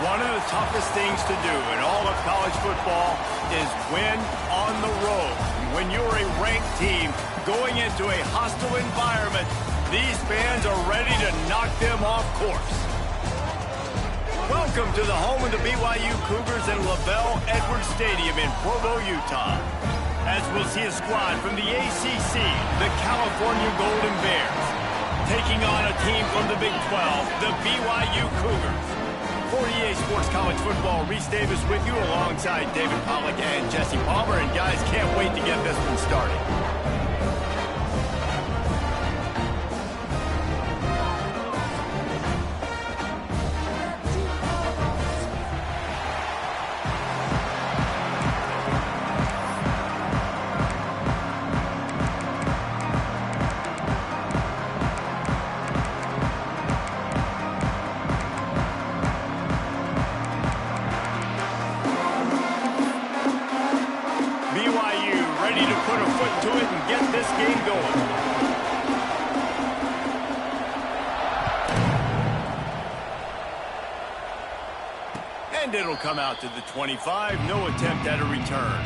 One of the toughest things to do in all of college football is win on the road. When you're a ranked team going into a hostile environment, these fans are ready to knock them off course. Welcome to the home of the BYU Cougars in LaBelle Edwards Stadium in Provo, Utah. As we'll see a squad from the ACC, the California Golden Bears, taking on a team from the Big 12, the BYU Cougars. For EA Sports College Football, Reese Davis with you alongside David Pollack and Jesse Palmer. And guys, can't wait to get this one started. And it'll come out to the 25. No attempt at a return.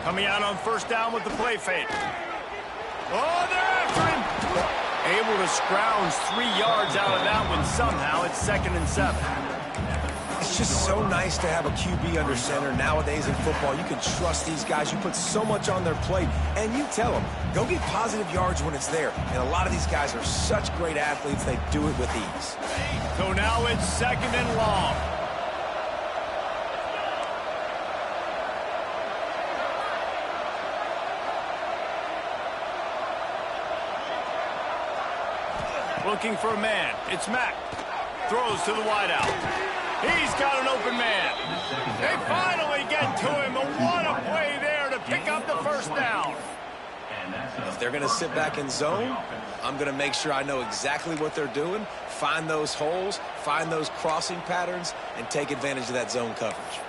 Coming out on first down with the play fake. Oh, they're after him. Able to scrounge 3 yards out of that one somehow. It's 2nd and 7. It's just so nice to have a QB under center. Nowadays in football, you can trust these guys. You put so much on their plate, and you tell them, go get positive yards when it's there. And a lot of these guys are such great athletes, they do it with ease. So now it's 2nd and long. Looking for a man. It's Mack. Throws to the wideout. He's got an open man. They finally get to him. And what a play there to pick up the first down. If they're going to sit back in zone, I'm going to make sure I know exactly what they're doing, find those holes, find those crossing patterns, and take advantage of that zone coverage.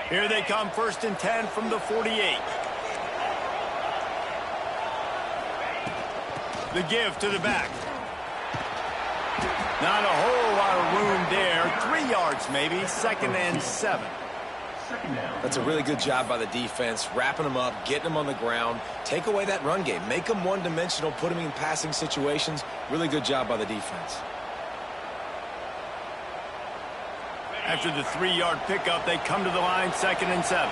Here they come, 1st and 10 from the 48. The give to the back. Not a whole lot of room there. 3 yards maybe. 2nd and 7. That's a really good job by the defense, wrapping them up, getting them on the ground. Take away that run game. Make them one-dimensional, put them in passing situations. Really good job by the defense. After the 3-yard pickup, they come to the line, 2nd and 7.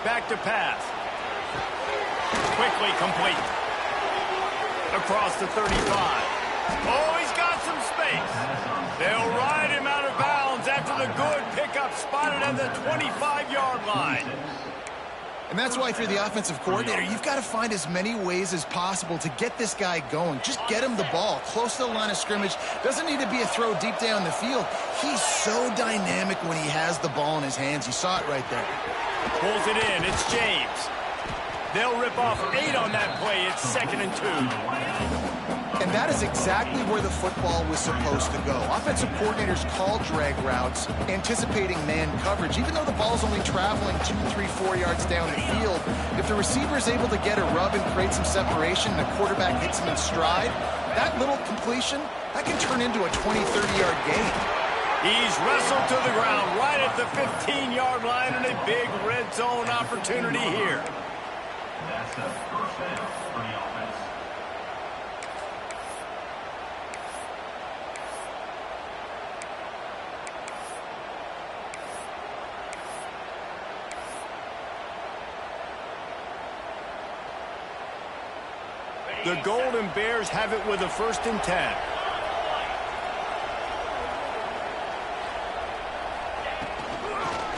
Back to pass. Quickly complete. Across the 35. Oh, he's got some space. They'll ride him out of bounds after the good pickup spotted at the 25-yard line. And that's why if you're the offensive coordinator, you've got to find as many ways as possible to get this guy going. Just get him the ball close to the line of scrimmage. Doesn't need to be a throw deep down the field. He's so dynamic when he has the ball in his hands. You saw it right there. Pulls it in. It's James. They'll rip off 8 on that play. It's 2nd and 2. And that is exactly where the football was supposed to go. Offensive coordinators call drag routes, anticipating man coverage. Even though the ball's only traveling 2, 3, 4 yards down the field, if the receiver is able to get a rub and create some separation and the quarterback hits him in stride, that little completion, that can turn into a 20, 30-yard gain. He's wrestled to the ground right at the 15-yard line and a big red zone opportunity here. That's the first down for the offense. The Golden Bears have it with a 1st and 10.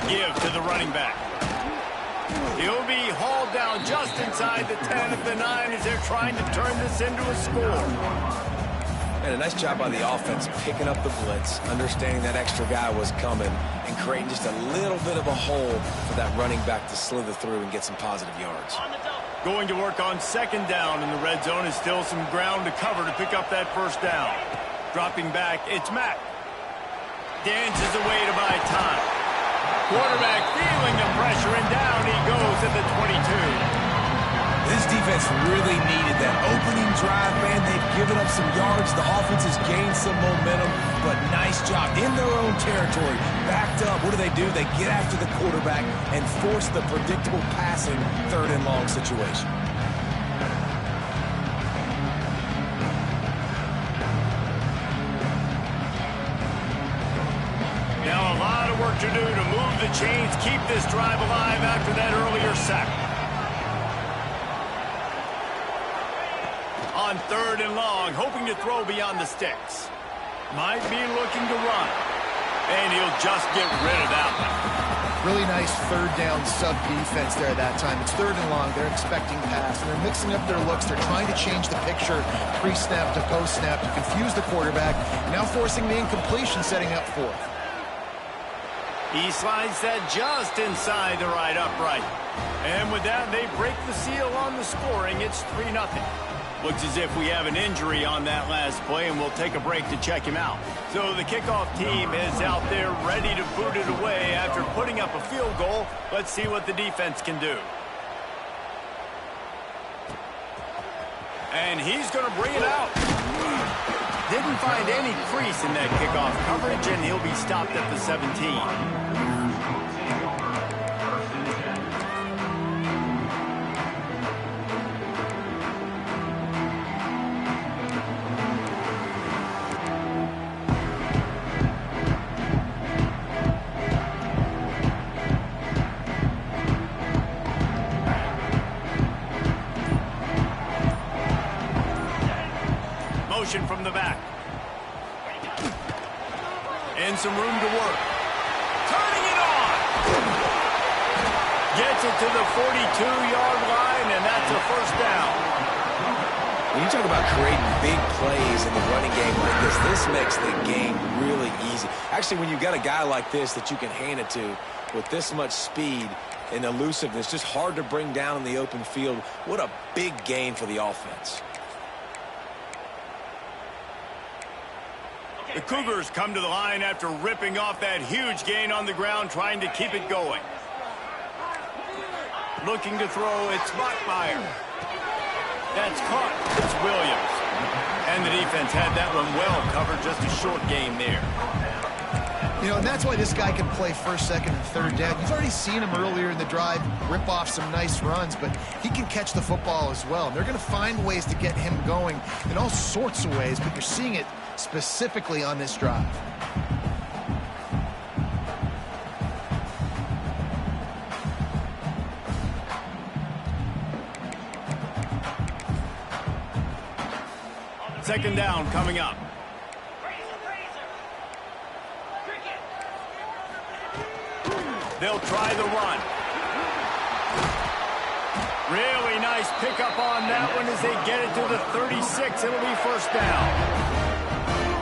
Give to the running back. He'll be hauled down just inside the 10 of the 9 as they're trying to turn this into a score. And a nice job by the offense picking up the blitz, understanding that extra guy was coming, and creating just a little bit of a hole for that running back to slither through and get some positive yards. Going to work on second down in the red zone is still some ground to cover to pick up that first down. Dropping back, it's Mack. Dances away to buy time. Quarterback feeling the pressure, and down he goes at the 22. This defense really needed that opening drive, man. They've given up some yards. The offense has gained some momentum, but nice job in their own territory. Backed up. What do? They get after the quarterback and force the predictable passing third and long situation. Now a lot of work to do to move the chains, keep this drive alive after that earlier sack. On third and long, hoping to throw beyond the sticks. Might be looking to run. And he'll just get rid of that one. Really nice third down sub defense there that time. It's third and long. They're expecting pass. And they're mixing up their looks. They're trying to change the picture pre-snap to post-snap to confuse the quarterback. Now forcing the incompletion, setting up fourth. He slides that just inside the right upright. And with that, they break the seal on the scoring. It's 3-0. Looks as if we have an injury on that last play, and we'll take a break to check him out. So the kickoff team is out there ready to boot it away after putting up a field goal. Let's see what the defense can do. And he's going to bring it out. Didn't find any crease in that kickoff coverage, and he'll be stopped at the 17. From the back. And some room to work. Turning it on. Gets it to the 42-yard line, and that's a first down. When you talk about creating big plays in the running game like this makes the game really easy. Actually, when you've got a guy like this that you can hand it to with this much speed and elusiveness, just hard to bring down in the open field, what a big gain for the offense. The Cougars come to the line after ripping off that huge gain on the ground, trying to keep it going. Looking to throw, it's Bachmeier. That's caught. It's Williams. And the defense had that one well covered, just a short game there. You know, and that's why this guy can play first, second, and third down. You've already seen him earlier in the drive rip off some nice runs, but he can catch the football as well. And they're going to find ways to get him going in all sorts of ways, but you're seeing it specifically on this drive. Second down coming up. They'll try the run. Really nice pickup on that one as they get it to the 36. It'll be first down.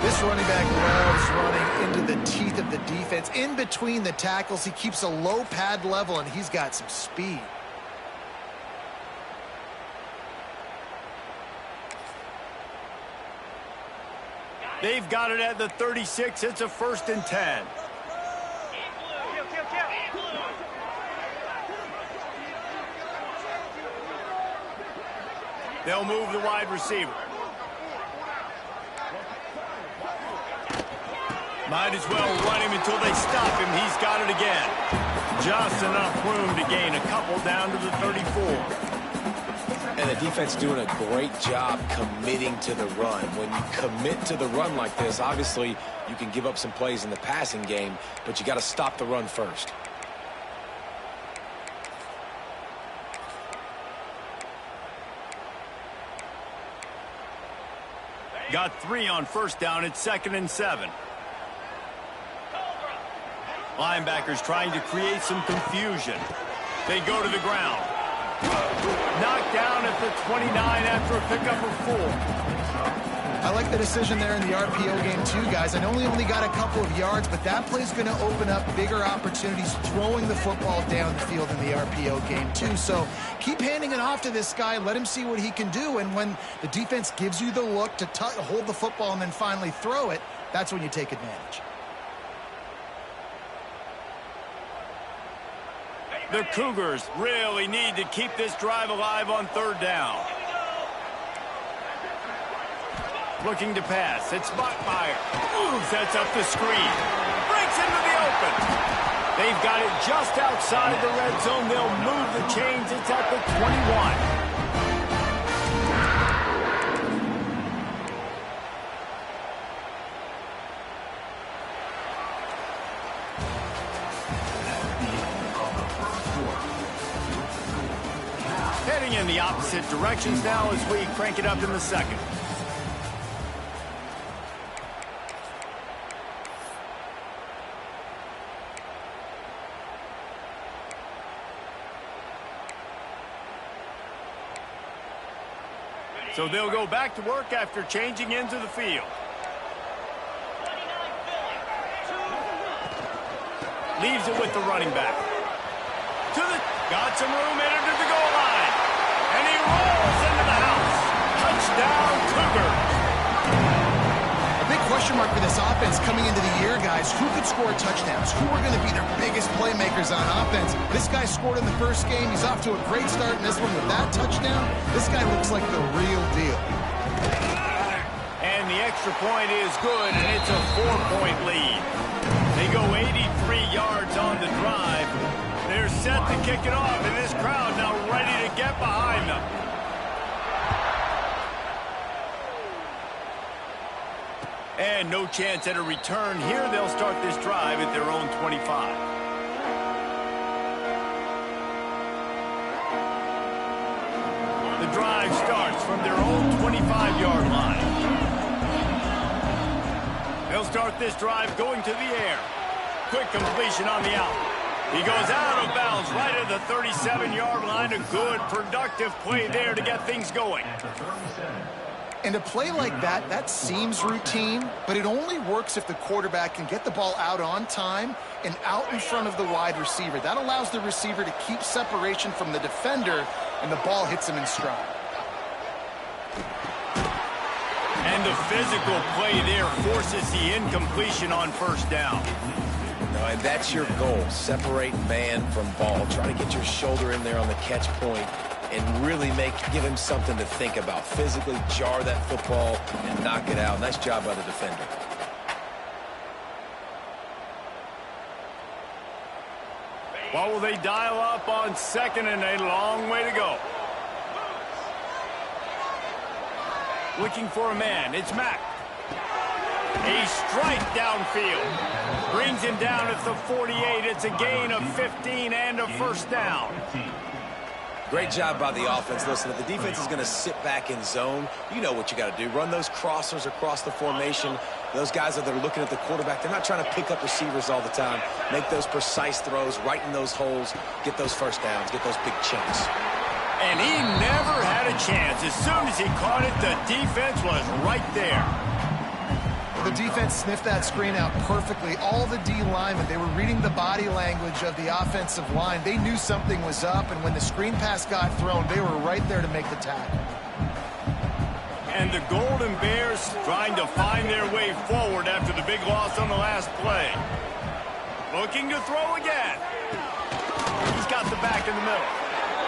This running back loves running into the teeth of the defense. In between the tackles, he keeps a low pad level, and he's got some speed. They've got it at the 36. It's a 1st and 10. They'll move the wide receiver. Might as well run him until they stop him. He's got it again. Just enough room to gain a couple down to the 34. And the defense doing a great job committing to the run. When you commit to the run like this, obviously you can give up some plays in the passing game, but you got to stop the run first. Got 3 on first down. It's 2nd and 7. Linebackers trying to create some confusion. They go to the ground. Knocked down at the 29 after a pickup of 4. I like the decision there in the RPO game too, guys. I know he only got a couple of yards, but that play's going to open up bigger opportunities throwing the football down the field in the RPO game too. So keep handing it off to this guy. Let him see what he can do. And when the defense gives you the look to hold the football and then finally throw it, that's when you take advantage. The Cougars really need to keep this drive alive on third down. Looking to pass. It's Bachmeier. Sets up the screen. Breaks into the open. They've got it just outside the red zone. They'll move the chains. It's at the 21. Heading in the opposite directions now as we crank it up in the second. So they'll go back to work after changing into the field. Leaves it with the running back. Got some room in to the goal line. And he rolls into the house. Touchdown, Cougars. A big question mark for this offense coming into the year, guys. Who could score touchdowns? Who are going to be their biggest playmakers on offense? This guy scored in the first game. He's off to a great start in this one with that touchdown. This guy looks like the real deal. And the extra point is good, and it's a 4-point lead. They go 83 yards on the drive. They're set to kick it off, and this crowd now ready to get behind them. And no chance at a return here. They'll start this drive at their own 25. The drive starts from their own 25-yard line. They'll start this drive going to the air. Quick completion on the out. He goes out of bounds right at the 37-yard line. A good, productive play there to get things going. And a play like that, that seems routine, but it only works if the quarterback can get the ball out on time and out in front of the wide receiver. That allows the receiver to keep separation from the defender, and the ball hits him in stride. And the physical play there forces the incompletion on first down. And that's your goal. Separate man from ball. Try to get your shoulder in there on the catch point and really give him something to think about. Physically jar that football and knock it out. Nice job by the defender. What will they dial up on second, and a long way to go? Looking for a man. It's Mack. A strike downfield. Brings him down at the 48. It's a gain of 15 and a first down. Great job by the offense. Listen, if the defense is going to sit back in zone, you know what you got to do. Run those crossers across the formation. Those guys that are looking at the quarterback, they're not trying to pick up receivers all the time. Make those precise throws, right in those holes, get those first downs, get those big chunks. And he never had a chance. As soon as he caught it, the defense was right there. The defense sniffed that screen out perfectly. All the D linemen, they were reading the body language of the offensive line. They knew something was up, and when the screen pass got thrown, they were right there to make the tackle. And the Golden Bears trying to find their way forward after the big loss on the last play. Looking to throw again. He's got the back in the middle.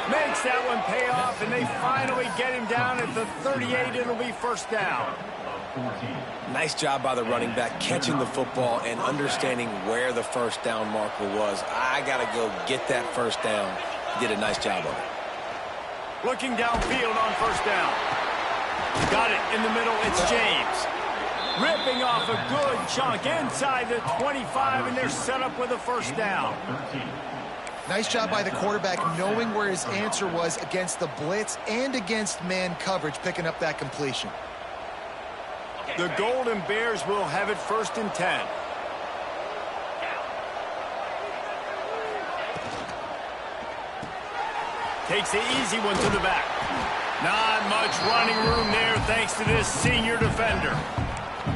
Makes that one pay off, and they finally get him down at the 38. It'll be first down. Nice job by the running back, catching the football and understanding where the first down marker was. I got to go get that first down. He did a nice job of it. Looking downfield on first down. Got it in the middle. It's James. Ripping off a good chunk inside the 25, and they're set up with a first down. Nice job by the quarterback knowing where his answer was against the blitz and against man coverage, picking up that completion. The Golden Bears will have it first and 10. Takes the easy one to the back. Not much running room there thanks to this senior defender.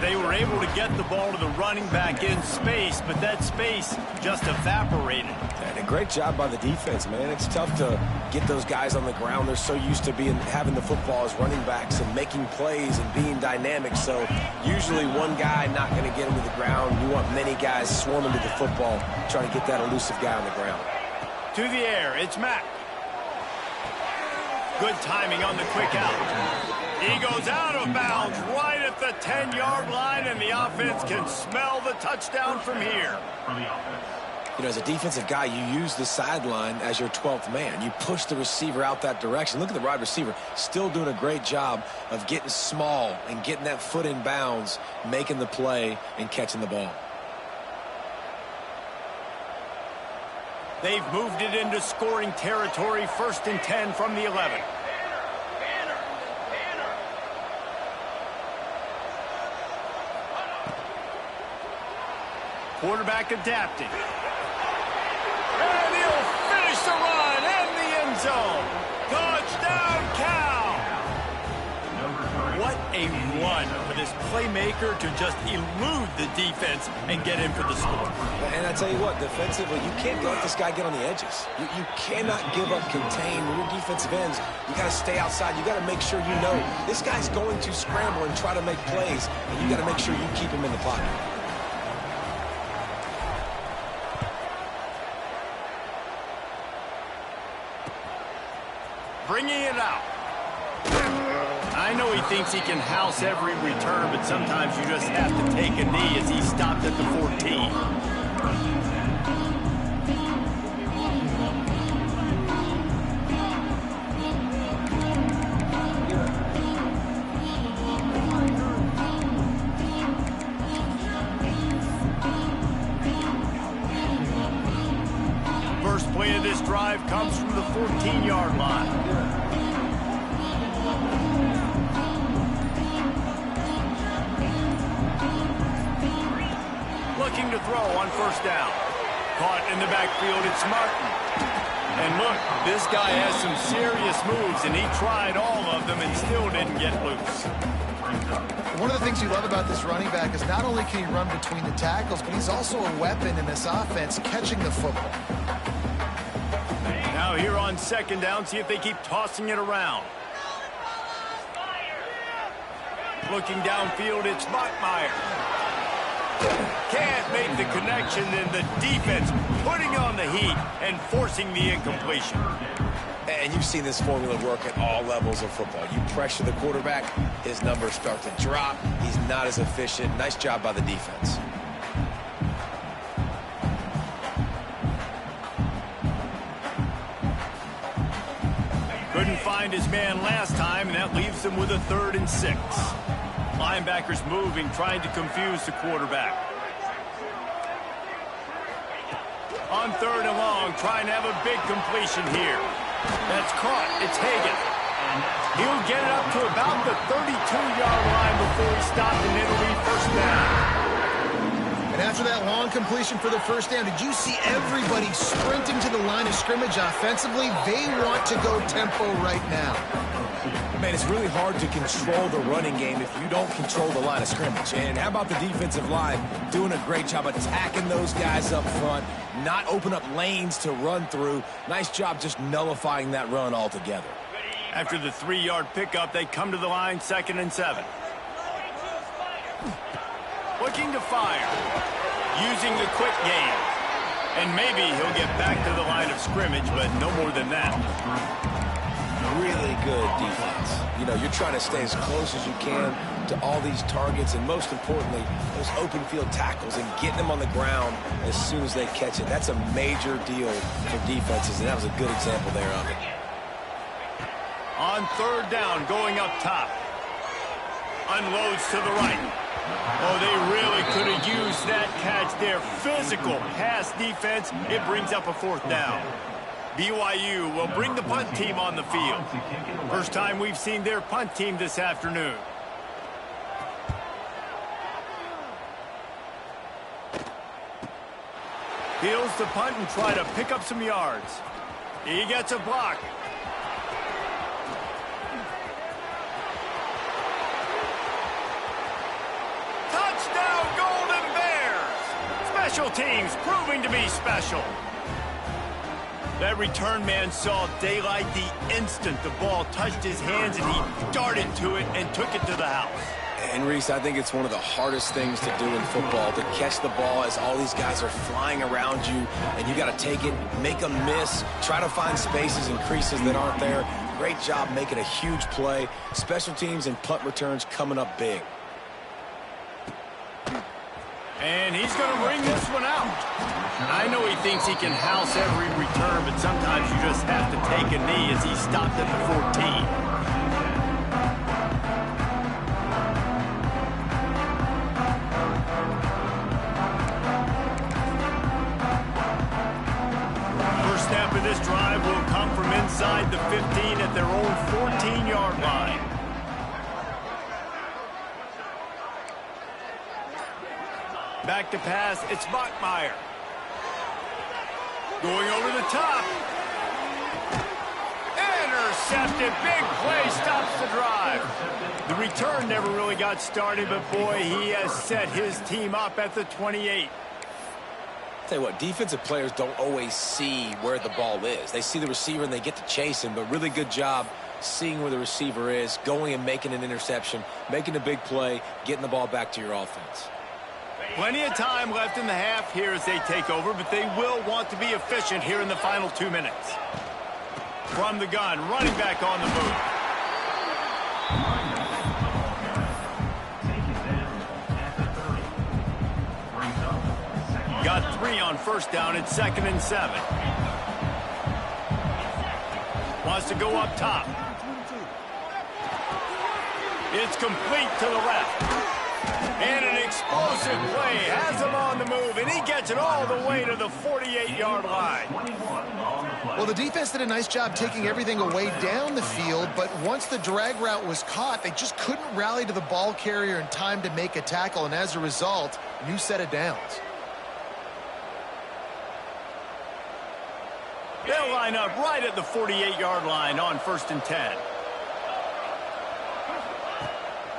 They were able to get the ball to the running back in space, but that space just evaporated. And a great job by the defense, man. It's tough to get those guys on the ground. They're so used to having the football as running backs and making plays and being dynamic. So usually one guy not going to get him to the ground. You want many guys swarming to the football, trying to get that elusive guy on the ground. To the air, it's Mack. Good timing on the quick out. He goes out of bounds right at the 10-yard line, and the offense can smell the touchdown from here. You know, as a defensive guy, you use the sideline as your 12th man. You push the receiver out that direction. Look at the wide receiver, still doing a great job of getting small and getting that foot in bounds, making the play and catching the ball. They've moved it into scoring territory, 1st and 10 from the 11. Quarterback adapting. And he'll finish the run in the end zone. Touchdown, Cal! What a run for this playmaker to just elude the defense and get in for the score. And I tell you what, defensively, you can't let this guy get on the edges. You cannot give up contain. When you're defensive ends, you got to stay outside. You got to make sure you know this guy's going to scramble and try to make plays, and you got to make sure you keep him in the pocket. Bringing it out. I know he thinks he can house every return, but sometimes you just have to take a knee as he stopped at the 14. First play of this drive comes from the 14-yard line. Looking to throw on 1st down. Caught in the backfield, it's Martin. And look, this guy has some serious moves, and he tried all of them and still didn't get loose. One of the things you love about this running back is not only can he run between the tackles, but he's also a weapon in this offense, catching the football. Now here on 2nd down, see if they keep tossing it around. Looking downfield, it's Bachmeier. Can't make the connection, and the defense putting on the heat and forcing the incompletion. And you've seen this formula work at all levels of football. You pressure the quarterback, his numbers start to drop. He's not as efficient. Nice job by the defense. Couldn't find his man last time, and that leaves him with a 3rd and 6. Linebackers moving, trying to confuse the quarterback. On 3rd and long, trying to have a big completion here. That's caught. It's Hagan. He'll get it up to about the 32-yard line before he stopped, and it'll be 1st down. And after that long completion for the 1st down, did you see everybody sprinting to the line of scrimmage offensively? They want to go tempo right now. Man, it's really hard to control the running game if you don't control the line of scrimmage. And how about the defensive line doing a great job attacking those guys up front, not open up lanes to run through. Nice job just nullifying that run altogether. After the 3-yard pickup, they come to the line, 2nd and 7. Looking to fire. Using the quick game. And maybe he'll get back to the line of scrimmage, but no more than that. Really good defense. You know, you're trying to stay as close as you can to all these targets, and most importantly, those open field tackles and getting them on the ground as soon as they catch it. That's a major deal for defenses, and that was a good example there of it. On 3rd down, going up top. Unloads to the right. Oh, they really could have used that catch there. Physical pass defense. It brings up a 4th down. BYU will bring the punt team on the field. First time we've seen their punt team this afternoon. Heels the punt and try to pick up some yards. He gets a block. Special teams proving to be special. That return man saw daylight the instant the ball touched his hands, and he darted to it and took it to the house. And Reese, I think it's one of the hardest things to do in football, to catch the ball as all these guys are flying around you, and you got to take it, make them miss, try to find spaces and creases that aren't there. Great job making a huge play. Special teams and punt returns coming up big. And he's going to bring this one out. I know he thinks he can house every return, but sometimes you just have to take a knee as he stopped at the 14. First snap of this drive will come from inside the 15 at their own 14-yard line. Back to pass, it's Bachmeier. Going over the top. Intercepted, big play, stops the drive. The return never really got started, but boy, he has set his team up at the 28. Tell you what, defensive players don't always see where the ball is. They see the receiver and they get to chase him, but really good job seeing where the receiver is, going and making an interception, making a big play, getting the ball back to your offense. Plenty of time left in the half here as they take over, but they will want to be efficient here in the final 2 minutes. From the gun, running back on the move. Got 3 on first down. It's 2nd and 7. Wants to go up top. It's complete to the left. And an explosive play has him on the move, and he gets it all the way to the 48-yard line. Well, the defense did a nice job taking everything away down the field, but once the drag route was caught, they just couldn't rally to the ball carrier in time to make a tackle, and as a result, new set of downs. They'll line up right at the 48-yard line on 1st and 10.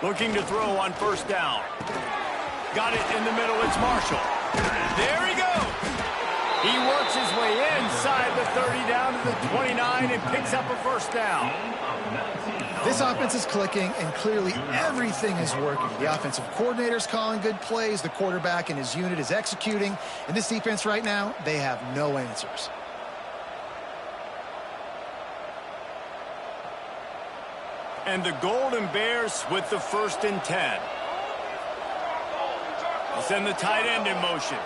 Looking to throw on first down. Got it in the middle. It's Marshall. There he goes. He works his way inside the 30 down to the 29 and picks up a first down. This offense is clicking, and clearly everything is working. The offensive coordinator's calling good plays. The quarterback and his unit is executing. And this defense right now, they have no answers. And the Golden Bears with the 1st and 10. They'll send the tight end in motion.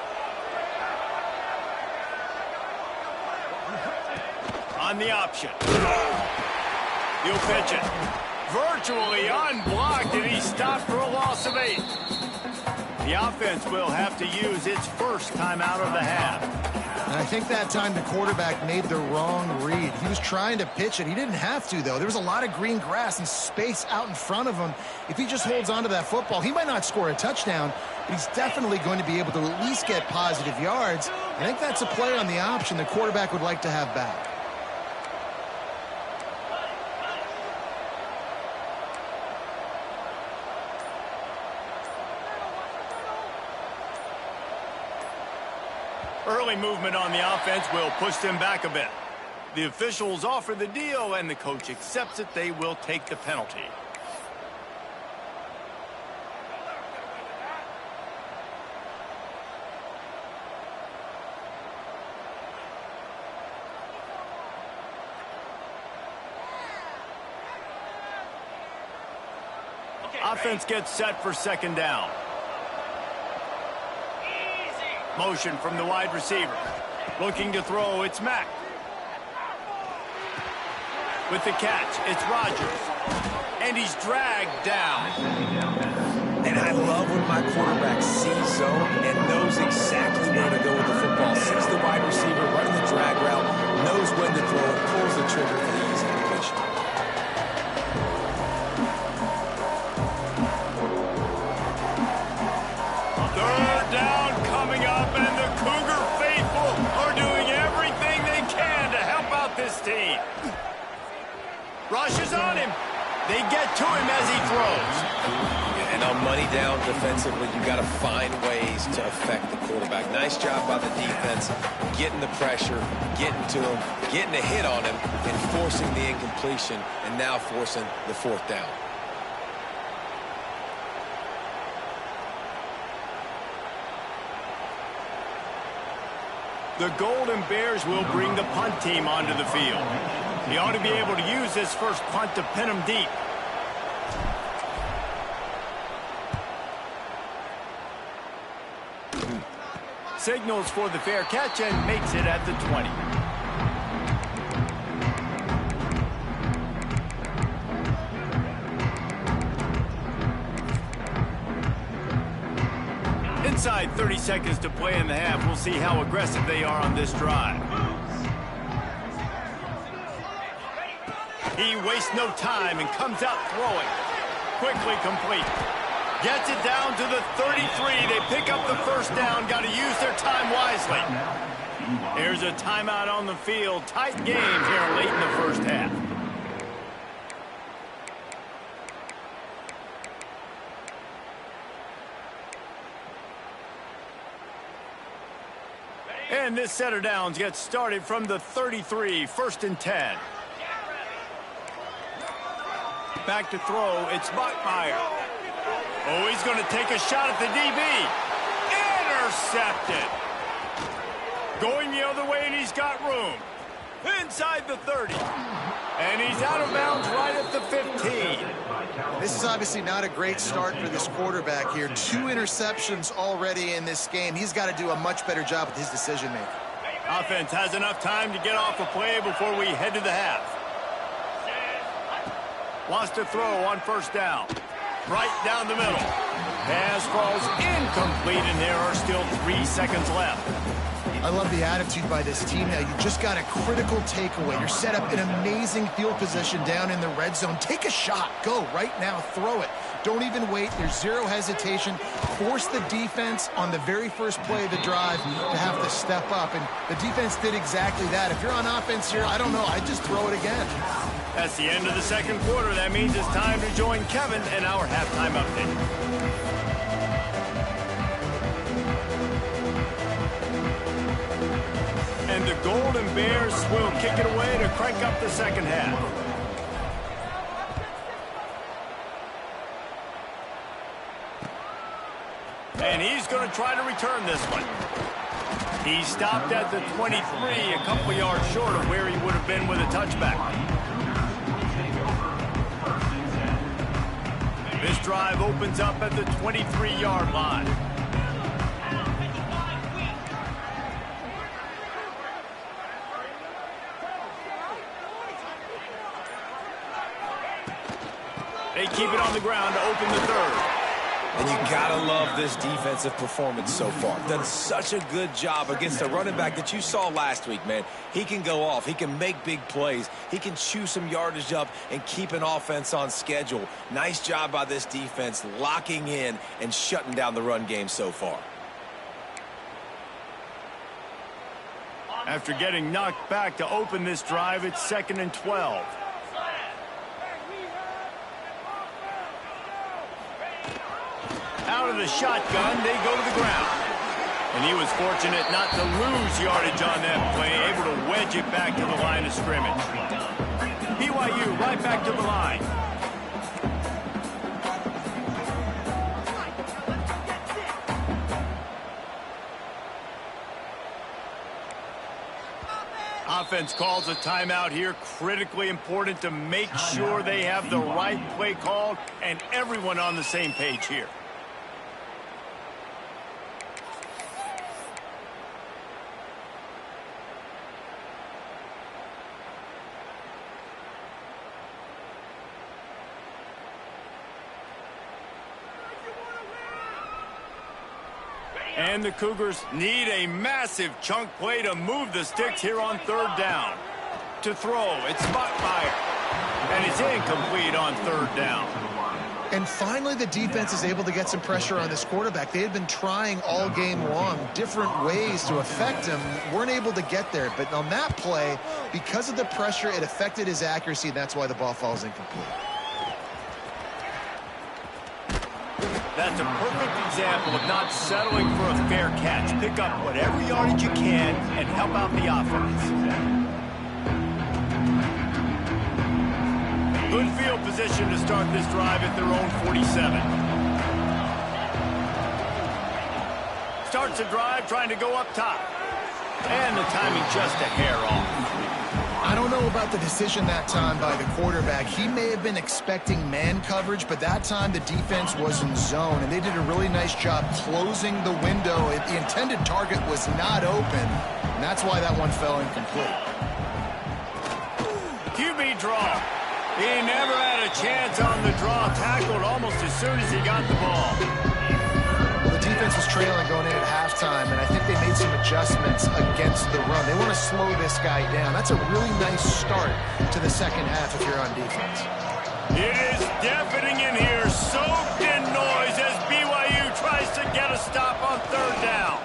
On the option. He'll pitch it. Virtually unblocked, and he stopped for a loss of 8. The offense will have to use its first timeout of the half. And I think that time the quarterback made the wrong read. He was trying to pitch it. He didn't have to, though. There was a lot of green grass and space out in front of him. If he just holds on to that football, he might not score a touchdown, but he's definitely going to be able to at least get positive yards. I think that's a play on the option the quarterback would like to have back. Early movement on the offense will push them back a bit. The officials offer the deal, and the coach accepts it. They will take the penalty. Offense gets set for 2nd down. Motion from the wide receiver. Looking to throw, it's Mack. With the catch, it's Rodgers. And he's dragged down. And I love when my quarterback sees zone and knows exactly where to go with the football. Sees the wide receiver running the drag route, knows when to throw it, pulls the trigger for the easy completion. Third down coming up, and the Cougar faithful are doing everything they can to help out this team. Rush is on him. They get to him as he throws. And on money down defensively, you got to find ways to affect the quarterback. Nice job by the defense, getting the pressure, getting to him, getting a hit on him, and forcing the incompletion, and now forcing the fourth down. The Golden Bears will bring the punt team onto the field. He ought to be able to use this first punt to pin him deep. Signals for the fair catch and makes it at the 20. Inside 30 seconds to play in the half. We'll see how aggressive they are on this drive. He wastes no time and comes out throwing. Quickly complete. Gets it down to the 33. They pick up the first down. Got to use their time wisely. There's a timeout on the field. Tight game here late in the first half. And this set of downs gets started from the 33, 1st and 10. Back to throw, it's Bachmeier. Oh, he's going to take a shot at the DB. Intercepted. Going the other way, and he's got room. Inside the 30. And he's out of bounds right at the 15. This is obviously not a great start for this quarterback here. 2 interceptions already in this game. He's got to do a much better job with his decision-making. Offense has enough time to get off a play before we head to the half. Wants to throw on first down. Right down the middle. Pass falls incomplete, and there are still 3 seconds left. I love the attitude by this team now. You just got a critical takeaway. You're set up in amazing field position down in the red zone. Take a shot. Go right now. Throw it. Don't even wait. There's zero hesitation. Force the defense on the very first play of the drive to have to step up. And the defense did exactly that. If you're on offense here, I don't know. I'd just throw it again. That's the end of the second quarter. That means it's time to join Kevin in our halftime update. And the Golden Bears will kick it away to crank up the second half. And he's going to try to return this one. He stopped at the 23, a couple yards short of where he would have been with a touchback. This drive opens up at the 23-yard line. They keep it on the ground to open the third. And you gotta love this defensive performance so far. Done such a good job against a running back that you saw last week, man. He can go off. He can make big plays. He can chew some yardage up and keep an offense on schedule. Nice job by this defense locking in and shutting down the run game so far. After getting knocked back to open this drive, it's 2nd and 12. Out of the shotgun, they go to the ground. And he was fortunate not to lose yardage on that play, able to wedge it back to the line of scrimmage. BYU right back to the line. Offense calls a timeout here. Critically important to make sure they have the right play called and everyone on the same page here. And the Cougars need a massive chunk play to move the sticks here on 3rd down. To throw, it's Bachmeier. And it's incomplete on 3rd down. And finally, the defense is able to get some pressure on this quarterback. They had been trying all game long different ways to affect him. Weren't able to get there. But on that play, because of the pressure, it affected his accuracy. And that's why the ball falls incomplete. That's a perfect example of not settling for a fair catch. Pick up whatever yardage you can and help out the offense. Good field position to start this drive at their own 47. Starts the drive trying to go up top. And the timing just a hair off. I don't know about the decision that time by the quarterback. He may have been expecting man coverage, but that time the defense was in zone, and they did a really nice job closing the window. The intended target was not open, and that's why that one fell incomplete. QB draw. He never had a chance on the draw. Tackled almost as soon as he got the ball. The defense was trailing going in at halftime, and I think they made some adjustments against the run. They want to slow this guy down. That's a really nice start to the second half if you're on defense. It is deafening in here, soaked in noise as BYU tries to get a stop on third down.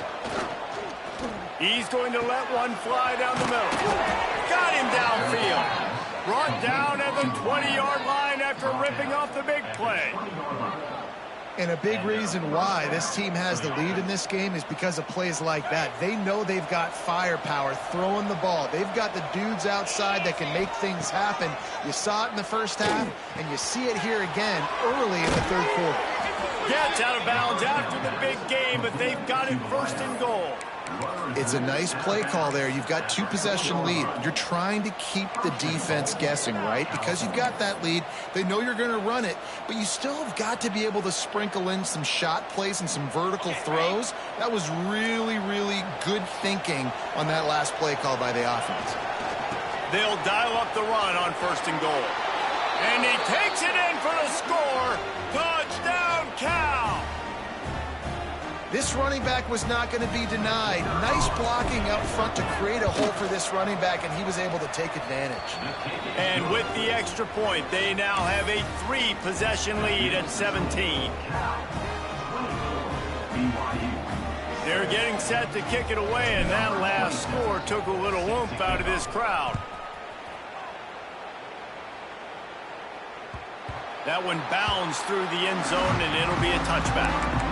He's going to let one fly down the middle. Got him downfield. Brought down at the 20-yard line after ripping off the big play. And a big reason why this team has the lead in this game is because of plays like that. They know they've got firepower throwing the ball. They've got the dudes outside that can make things happen. You saw it in the first half, and you see it here again early in the third quarter. Gets out of bounds after the big game, but they've got it first and goal. It's a nice play call there. You've got two-possession lead. You're trying to keep the defense guessing, right? Because you've got that lead. They know you're going to run it, but you still have got to be able to sprinkle in some shot plays and some vertical throws. That was really, really good thinking on that last play call by the offense. They'll dial up the run on first and goal. And he takes it in for the score. Touchdown, Cal! This running back was not going to be denied. Nice blocking up front to create a hole for this running back, and he was able to take advantage. And with the extra point, they now have a 3-possession lead at 17. They're getting set to kick it away, and that last score took a little oomph out of this crowd. That one bounds through the end zone, and it'll be a touchback.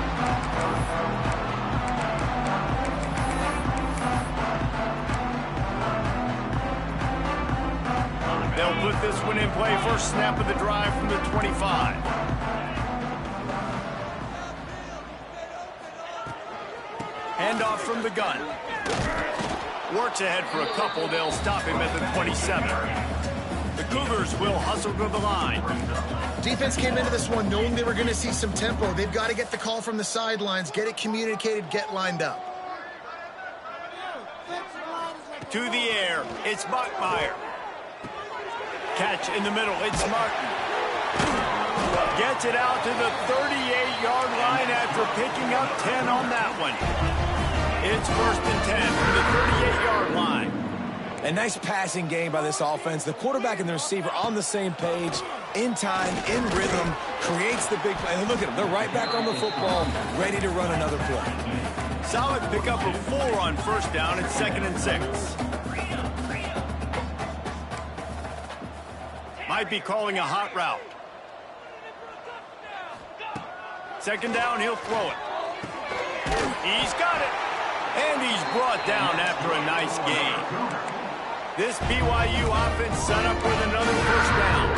They'll put this one in play. First snap of the drive from the 25. Handoff from the gun. Works ahead for a couple. They'll stop him at the 27. The Cougars will hustle to the line. Defense came into this one knowing they were going to see some tempo. They've got to get the call from the sidelines, get it communicated, get lined up. To the air, it's Buckmeyer. Catch in the middle, it's Martin. Gets it out to the 38-yard line after picking up 10 on that one. It's first and 10 from the 38-yard line. A nice passing game by this offense. The quarterback and the receiver on the same page, in time, in rhythm, creates the big play. And look at them. They're right back on the football, ready to run another play. Solid pickup of 4 on first down at 2nd and 6. Might be calling a hot route. 2nd down, he'll throw it. He's got it. And he's brought down after a nice game. This BYU offense set up with another first down.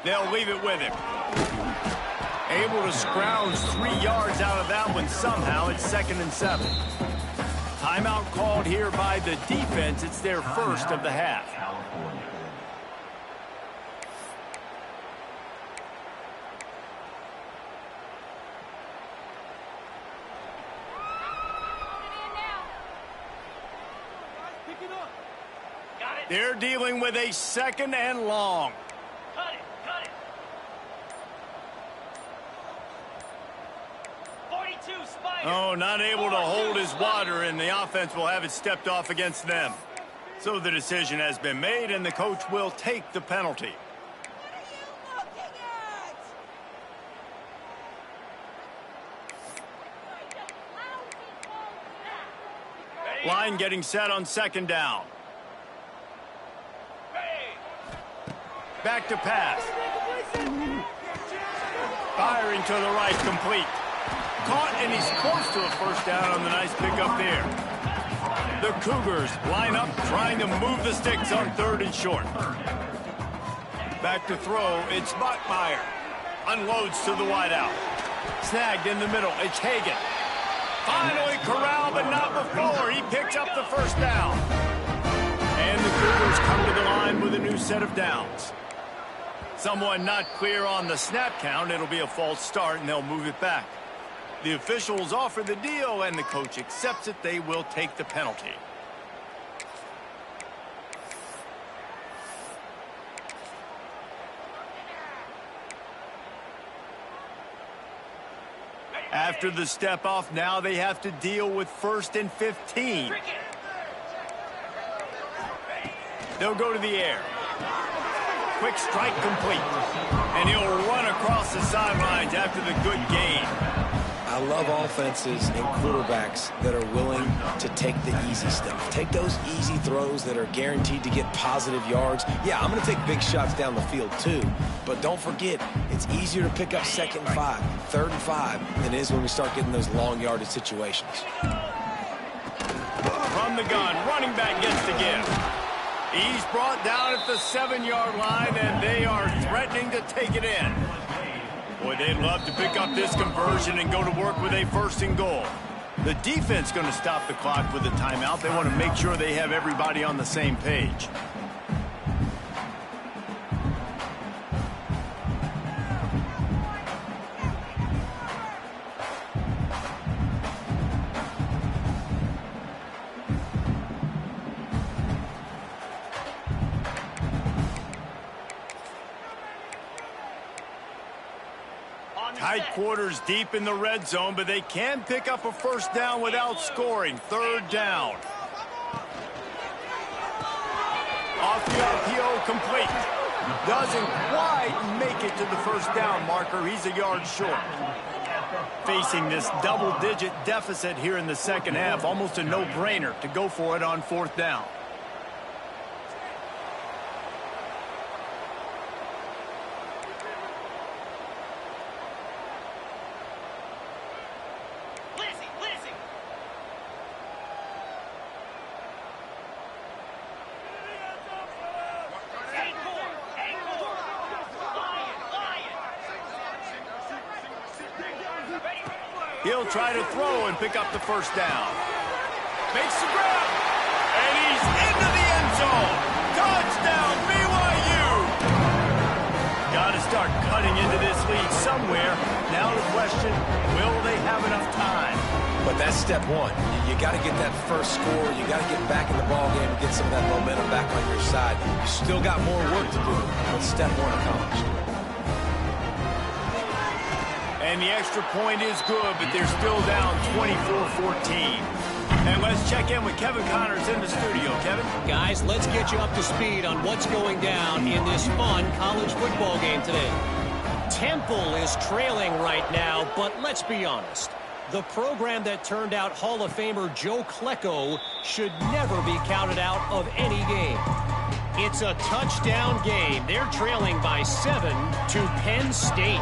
They'll leave it with him. Able to scrounge 3 yards out of that one somehow. It's 2nd and 7. Timeout called here by the defense. It's their first of the half. They're dealing with a 2nd and long. Cut it. 42, Spider. Oh, not able to hold his water, and the offense will have it stepped off against them. So the decision has been made, and the coach will take the penalty. Line getting set on 2nd down. back to pass. Firing to the right, complete. Caught, and he's close to a first down on the nice pickup there. The Cougars line up, trying to move the sticks on 3rd and short. Back to throw, it's Bachmeyer. Unloads to the wideout. Snagged in the middle, it's Hagan. Finally corralled, but not before. He picks up the first down. And the Cougars come to the line with a new set of downs. Someone not clear on the snap count. It'll be a false start, and they'll move it back. The officials offer the deal, and the coach accepts it. They will take the penalty. After the step off, now they have to deal with 1st and 15. They'll go to the air. Quick strike complete. And he'll run across the sidelines after the good gain. I love offenses and quarterbacks that are willing to take the easy stuff. Take those easy throws that are guaranteed to get positive yards. Yeah, I'm going to take big shots down the field too. But don't forget, it's easier to pick up 2nd and 5, 3rd and 5 than it is when we start getting those long yardage situations. From the gun, running back gets the give. He's brought down at the 7-yard line, and they are threatening to take it in. Boy, they'd love to pick up this conversion and go to work with a 1st and goal. The defense going to stop the clock with a timeout. They want to make sure they have everybody on the same page. Tight quarters deep in the red zone, but they can pick up a first down without scoring. 3rd down. Off the RPO, complete. Doesn't quite make it to the first down marker. He's a yard short. Facing this double-digit deficit here in the 2nd half, almost a no-brainer to go for it on 4th down. He'll try to throw and pick up the first down. Makes the grab. And he's into the end zone. Touchdown, BYU. Got to start cutting into this lead somewhere. Now the question, will they have enough time? But that's step one. You got to get that first score. You got to get back in the ball game and get some of that momentum back on your side. You still got more work to do, but step one accomplished. And the extra point is good, but they're still down 24-14. And let's check in with Kevin Connors in the studio. Kevin? Guys, let's get you up to speed on what's going down in this fun college football game today. Temple is trailing right now, but let's be honest. The program that turned out Hall of Famer Joe Klecko should never be counted out of any game. It's a touchdown game. They're trailing by 7 to Penn State.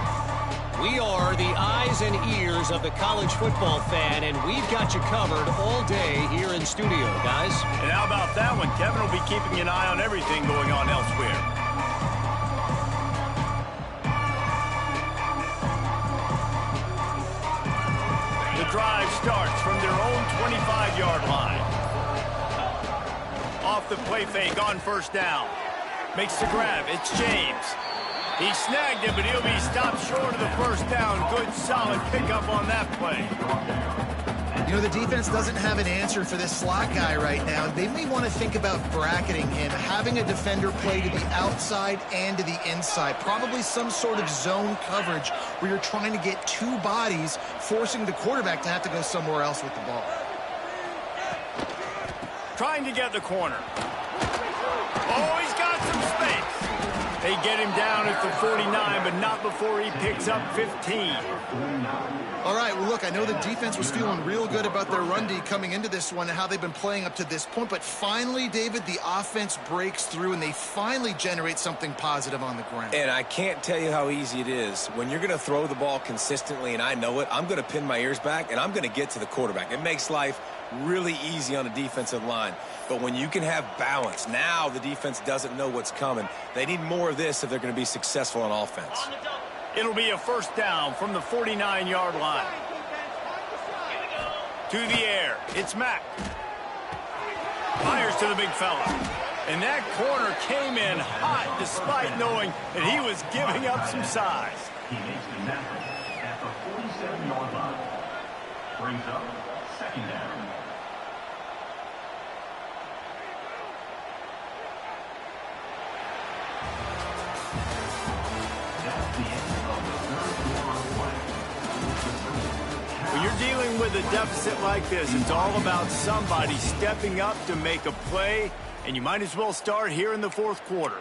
We are the eyes and ears of the college football fan, and we've got you covered all day here in studio, guys. And how about that one? Kevin will be keeping an eye on everything going on elsewhere. The drive starts from their own 25-yard line. Off the play fake on first down. Makes the grab. It's James. He snagged it, but he'll be stopped short of the first down. Good, solid pickup on that play. You know, the defense doesn't have an answer for this slot guy right now. They may want to think about bracketing him, having a defender play to the outside and to the inside. Probably some sort of zone coverage where you're trying to get 2 bodies, forcing the quarterback to have to go somewhere else with the ball. Trying to get the corner. Oh, he's got some space. They get him down at the 49, but not before he picks up 15. All right, well, look, I know the defense was feeling real good about their run D coming into this one and how they've been playing up to this point, but finally, David, the offense breaks through and they finally generate something positive on the ground. And I can't tell you how easy it is. When you're going to throw the ball consistently, and I know it, I'm going to pin my ears back, and I'm going to get to the quarterback. It makes life really easy on a defensive line. But when you can have balance, now the defense doesn't know what's coming. They need more of this if they're going to be successful on offense. It'll be a first down from the 49-yard line. To the air, it's Mack. Fires to the big fella. And that corner came in hot despite knowing that he was giving up some size. He makes the tackle at the 47-yard line. Brings up second down. When you're dealing with a deficit like this, it's all about somebody stepping up to make a play, and you might as well start here in the fourth quarter.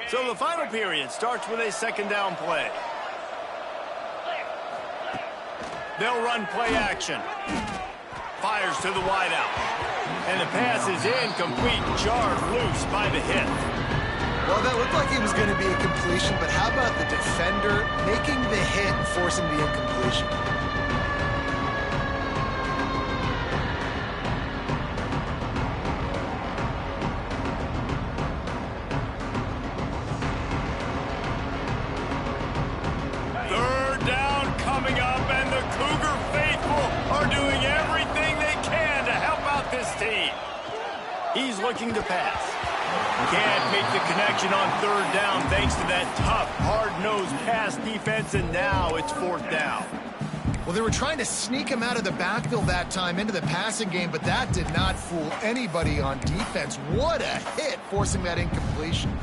So the final period starts with a second down play. They'll run play action. Fires to the wideout. And the pass is incomplete, jarred loose by the hit. Well, that looked like it was going to be a completion, but how about the defender making the hit and forcing the incompletion? He's looking to pass. Can't make the connection on third down thanks to that tough, hard-nosed pass defense, and now it's fourth down. Well, they were trying to sneak him out of the backfield that time into the passing game, but that did not fool anybody on defense. What a hit, forcing that incompletion.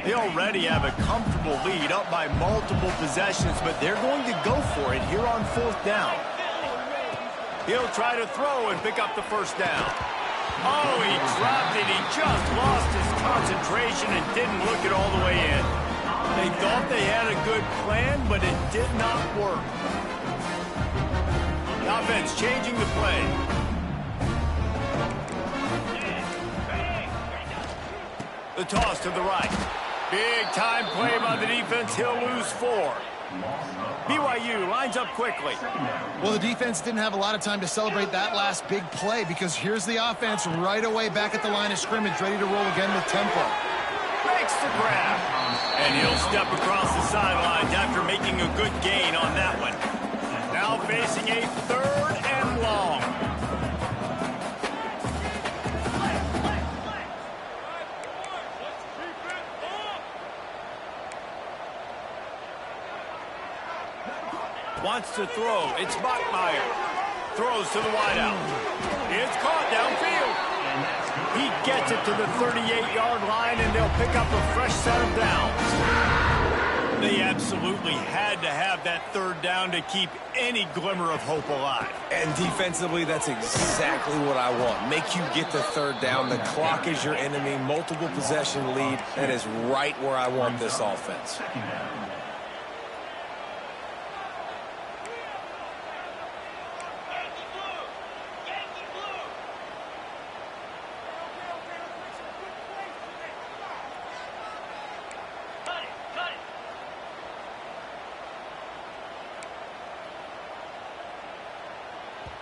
They already have a comfortable lead up by multiple possessions, but they're going to go for it here on fourth down. He'll try to throw and pick up the first down. Oh, he dropped it. He just lost his concentration and didn't look it all the way in. They thought they had a good plan, but it did not work. The offense changing the play. The toss to the right. Big-time play by the defense. He'll lose 4. BYU lines up quickly. Well, the defense didn't have a lot of time to celebrate that last big play because here's the offense right away back at the line of scrimmage, ready to roll again with tempo. Makes the grab. And he'll step across the sidelines after making a good gain on that one. Now facing a third and long. Wants to throw. It's Bachmeier. Throws to the wideout. It's caught downfield. He gets it to the 38-yard line, and they'll pick up a fresh set of downs. They absolutely had to have that third down to keep any glimmer of hope alive. And defensively, that's exactly what I want. Make you get the third down. The clock is your enemy. Multiple possession lead. That is right where I want this offense.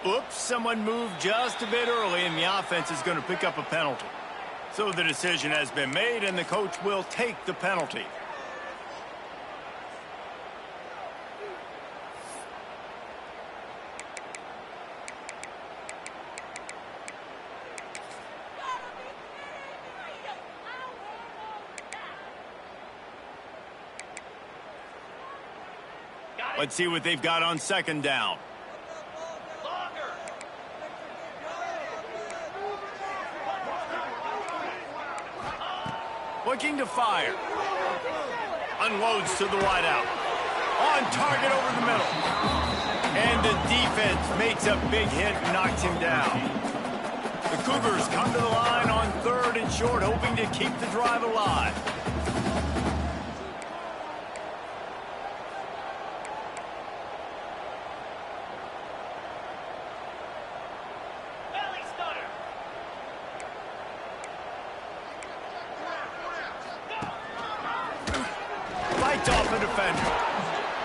Oops, someone moved just a bit early, and the offense is going to pick up a penalty. So the decision has been made, and the coach will take the penalty. Let's see what they've got on second down. Looking to fire. Unloads to the wideout. On target over the middle. And the defense makes a big hit and knocks him down. The Cougars come to the line on 3rd and short, hoping to keep the drive alive. Off a defender.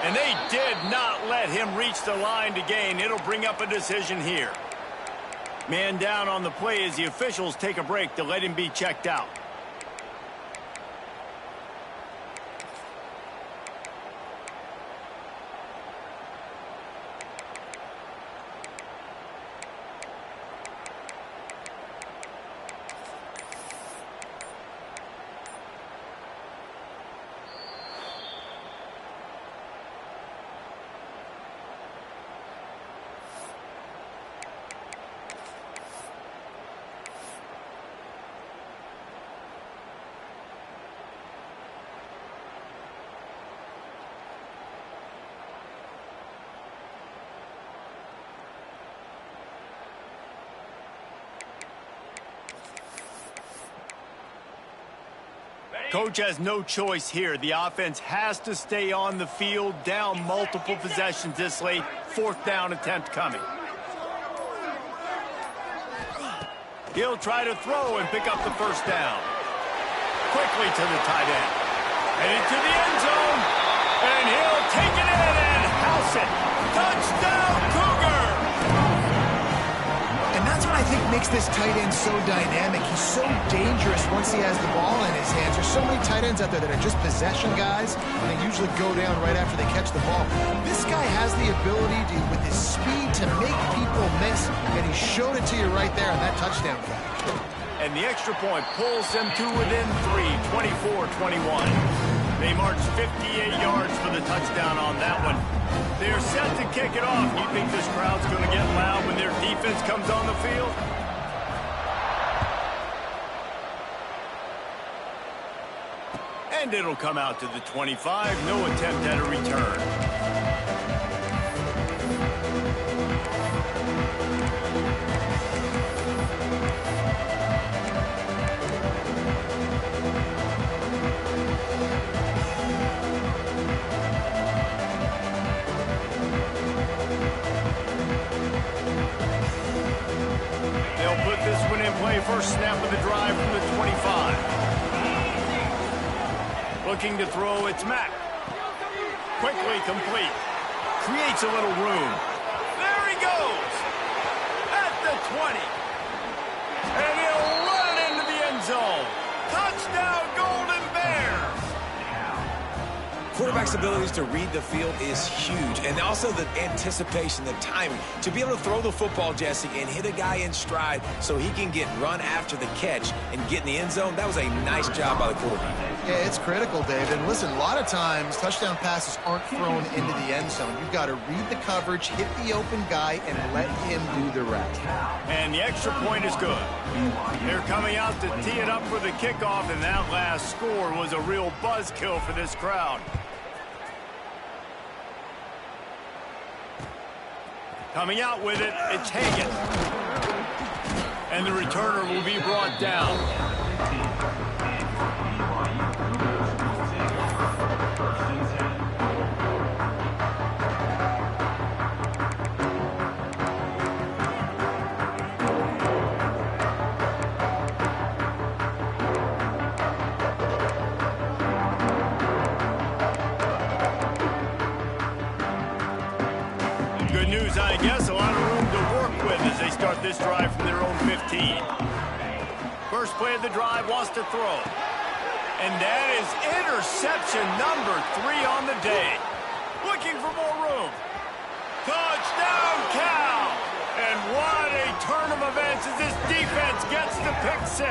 And they did not let him reach the line to gain. It'll bring up a decision here. Man down on the play as the officials take a break to let him be checked out. Coach has no choice here. The offense has to stay on the field, down multiple possessions this late. 4th down attempt coming. He'll try to throw and pick up the first down. Quickly to the tight end. Headed to the end zone. And he'll take it in and house it. Touchdown, Cougar! And that's what I think makes this tight end so dynamic. He's so dangerous once he has the ball in his hands. There's so many tight ends out there that are just possession guys, and they usually go down right after they catch the ball. This guy has the ability to, with his speed, to make people miss, and he showed it to you right there on that touchdown catch. And the extra point pulls them to within 3, 24-21. They march 58 yards for the touchdown on that one. They're set to kick it off. You think this crowd's going to get loud when their defense comes on the field? And it'll come out to the 25. No attempt at a return. First snap of the drive from the 25. Looking to throw, it's Mack. Quickly complete. Creates a little room. There he goes. At the 20. And he'll run it into the end zone. Touchdown, Golden Bears. Quarterback's abilities to read the field is huge, and also the anticipation, the timing. To be able to throw the football, Jesse, and hit a guy in stride so he can get run after the catch and get in the end zone, that was a nice job by the quarterback. Yeah, it's critical, David. And listen, a lot of times touchdown passes aren't thrown into the end zone. You've got to read the coverage, hit the open guy, and let him do the rest. And the extra point is good. They're coming out to tee it up for the kickoff, and that last score was a real buzzkill for this crowd. Coming out with it, it's Hagan. And the returner will be brought down. Good news, I guess. A lot of room to work with as they start this drive from their own 15. First play of the drive, wants to throw. And that is interception number 3 on the day. Looking for more room. Touchdown, Cal! And what a turn of events as this defense gets to pick 6.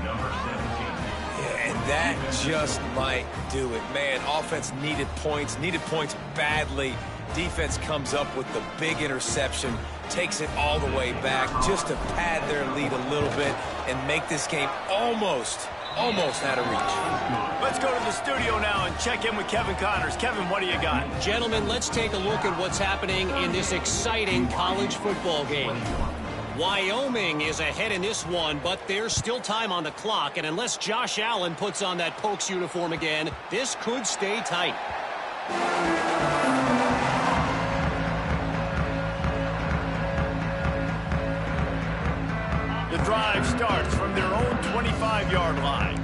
Yeah, and that just might do it. Man, offense needed points badly. Defense comes up with the big interception, takes it all the way back just to pad their lead a little bit and make this game almost out of reach. Let's go to the studio now and check in with Kevin Connors. Kevin, what do you got? Gentlemen, let's take a look at what's happening in this exciting college football game. Wyoming is ahead in this one, but there's still time on the clock, and unless Josh Allen puts on that Pokes uniform again, this could stay tight. The drive starts from their own 25-yard line.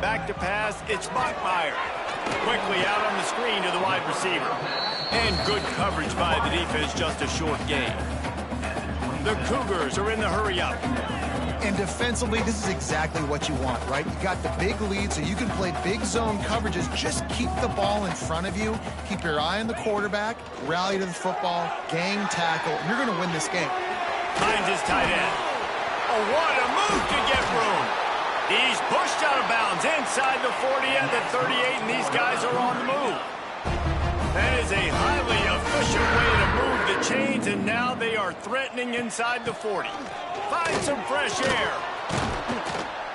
Back to pass, it's Bachmeier. Quickly out on the screen to the wide receiver. And good coverage by the defense, just a short gain. The Cougars are in the hurry-up. And defensively, this is exactly what you want, right? You got the big lead, so you can play big zone coverages. Just keep the ball in front of you. Keep your eye on the quarterback. Rally to the football. Gang tackle. You're going to win this game. Finds his tight end. Oh, what a move to get room. He's pushed out of bounds inside the 40 and the 38, and these guys are on the move. That is a highly efficient way to move the chains, and now they are threatening inside the 40. Find some fresh air.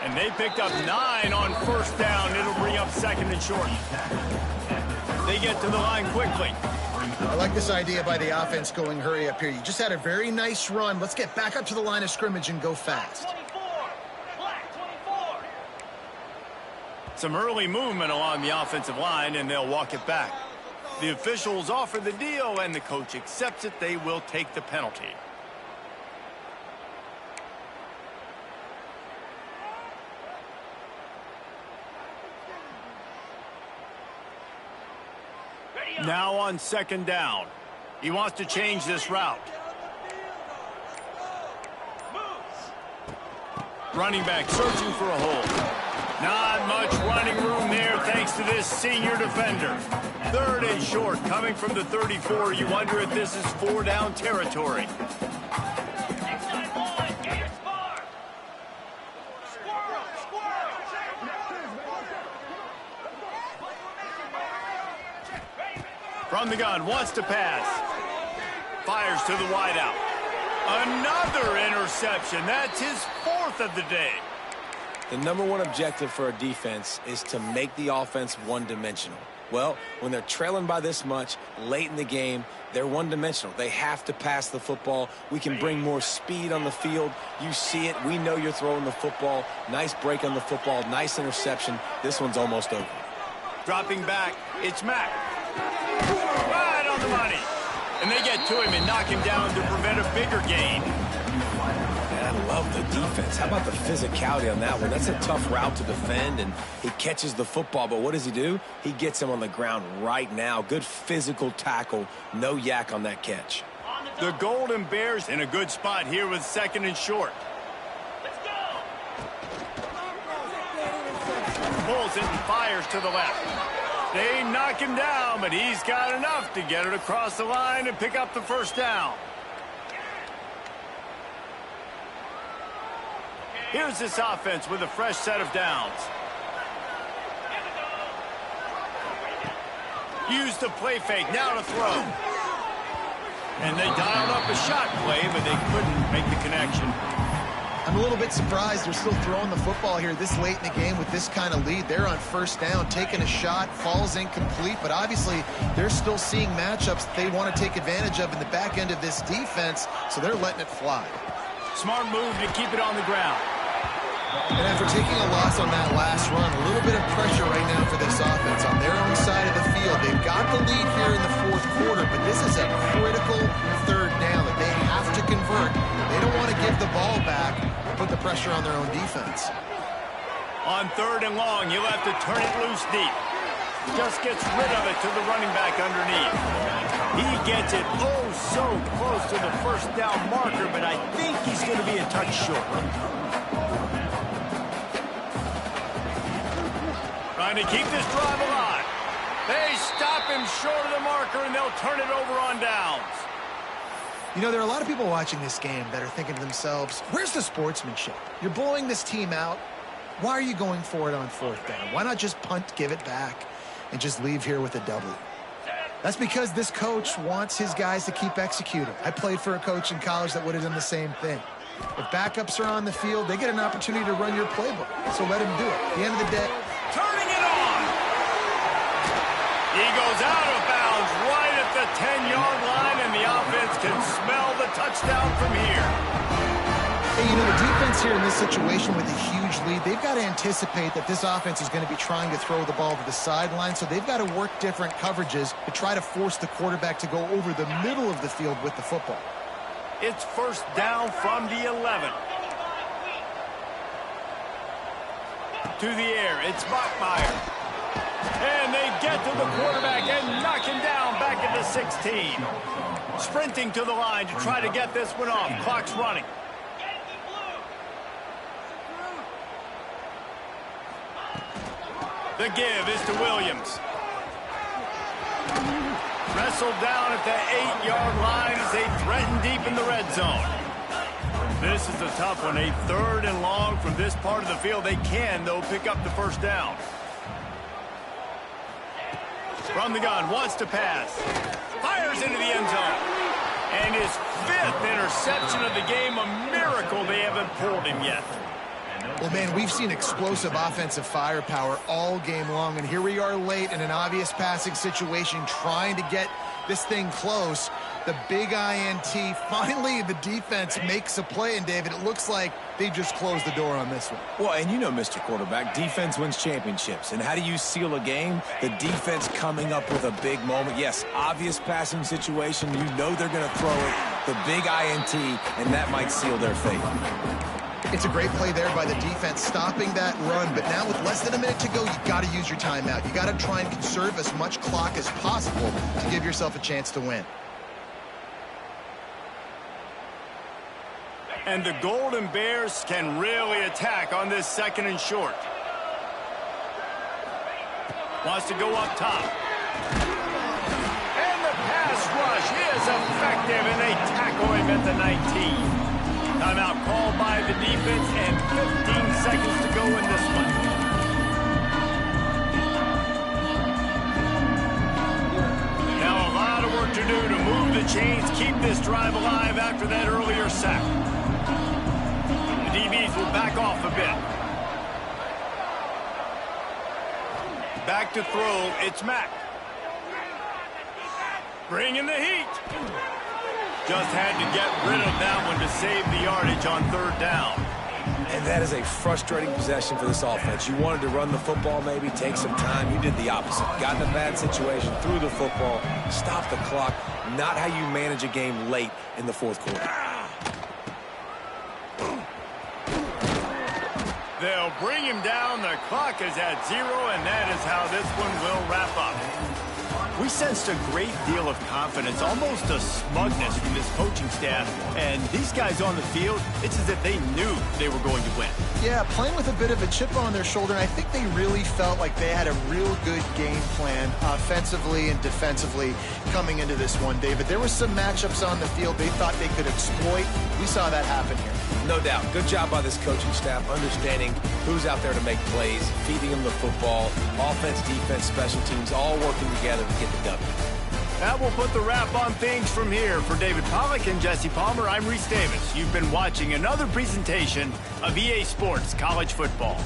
And they picked up 9 on first down. It'll bring up second and short. They get to the line quickly. I like this idea by the offense going hurry up here. You just had a very nice run. Let's get back up to the line of scrimmage and go fast. 24. Black 24. Some early movement along the offensive line, and they'll walk it back. The officials offer the deal, and the coach accepts it. They will take the penalty. Now on second down. He wants to change this route. Running back searching for a hole. Not much running room there thanks to this senior defender. Third and short coming from the 34. You wonder if this is 4-down territory. Next time on, Gators Bar. Squirrel, squirrel. From the gun, wants to pass. Fires to the wideout. Another interception. That's his 4th of the day. The #1 objective for a defense is to make the offense one-dimensional. Well, when they're trailing by this much late in the game, they're one-dimensional. They have to pass the football. We can bring more speed on the field. You see it. We know you're throwing the football. Nice break on the football. Nice interception. This one's almost over. Dropping back, it's Mack. Right on the money. And they get to him and knock him down to prevent a bigger gain. I love the defense. How about the physicality on that one? That's a tough route to defend, and he catches the football, but what does he do? He gets him on the ground right now. Good physical tackle. No yak on that catch. The Golden Bears in a good spot here with second and short. Let's go. Pulls it and fires to the left. They knock him down, but he's got enough to get it across the line and pick up the first down. Here's this offense with a fresh set of downs. Use the play fake, now to throw. And they dialed up a shot play, but they couldn't make the connection. I'm a little bit surprised they're still throwing the football here this late in the game with this kind of lead. They're on first down, taking a shot, falls incomplete, but obviously they're still seeing matchups that they want to take advantage of in the back end of this defense, so they're letting it fly. Smart move to keep it on the ground. And after taking a loss on that last run, a little bit of pressure right now for this offense on their own side of the field. They've got the lead here in the 4th quarter, but this is a critical third down that they have to convert. They don't want to give the ball back, put the pressure on their own defense. On 3rd and long, he'll have to turn it loose deep. Just gets rid of it to the running back underneath. He gets it oh so close to the first down marker, but I think he's going to be a touch short. Trying to keep this drive alive. They stop him short of the marker, and they'll turn it over on downs. You know, there are a lot of people watching this game that are thinking to themselves, where's the sportsmanship? You're blowing this team out. Why are you going for it on 4th down? Why not just punt, give it back, and just leave here with a W? That's because this coach wants his guys to keep executing. I played for a coach in college that would have done the same thing. If backups are on the field, they get an opportunity to run your playbook, so let him do it. At the end of the day, Turning it on. He goes out of bounds right at the 10-yard line, and the offense can smell the touchdown from here. hey, you know, the defense here in this situation with a huge lead, they've got to anticipate that this offense is going to be trying to throw the ball to the sideline, so they've got to work different coverages to try to force the quarterback to go over the middle of the field with the football. It's first down from the 11. To the air, it's Bachmeier. And they get to the quarterback and knock him down back at the 16. Sprinting to the line to try to get this one off. Clock's running. The give is to Williams. Wrestled down at the 8-yard line as they threaten deep in the red zone. This is a tough one. A 3rd and long from this part of the field. They can, though, pick up the first down. From the gun, wants to pass. Fires into the end zone. And his 5th interception of the game. A miracle they haven't pulled him yet. Well, man, we've seen explosive offensive firepower all game long, and here we are late in an obvious passing situation trying to get this thing close. The big INT, finally the defense makes a play, and David, it looks like they just closed the door on this one. Well, and you know, Mr. Quarterback, defense wins championships. And how do you seal a game? The defense coming up with a big moment. Yes, obvious passing situation. You know they're going to throw it. The big INT, and that might seal their fate. It's a great play there by the defense, stopping that run. But now with less than a minute to go, you've got to use your timeout. You've got to try and conserve as much clock as possible to give yourself a chance to win. And the Golden Bears can really attack on this 2nd and short. Wants to go up top. And the pass rush is effective, and they tackle him at the 19. Timeout called by the defense, and 15 seconds to go in this one. Now a lot of work to do to move the chains, keep this drive alive after that earlier sack. The DBs will back off a bit. Back to throw, it's Mack. Bringing the heat. Just had to get rid of that one to save the yardage on 3rd down. And that is a frustrating possession for this offense. You wanted to run the football, maybe take some time. You did the opposite. Got in a bad situation, threw the football, stopped the clock. Not how you manage a game late in the 4th quarter. They'll bring him down. The clock is at 0, and that is how this one will wrap up. We sensed a great deal of confidence, almost a smugness from this coaching staff. And these guys on the field, it's as if they knew they were going to win. Yeah, playing with a bit of a chip on their shoulder, and I think they really felt like they had a real good game plan offensively and defensively coming into this one, David. There were some matchups on the field they thought they could exploit. We saw that happen here. No doubt. Good job by this coaching staff, understanding who's out there to make plays, feeding them the football, offense, defense, special teams, all working together to get the W. That will put the wrap on things from here. For David Pollack and Jesse Palmer, I'm Reese Davis. You've been watching another presentation of EA Sports College Football.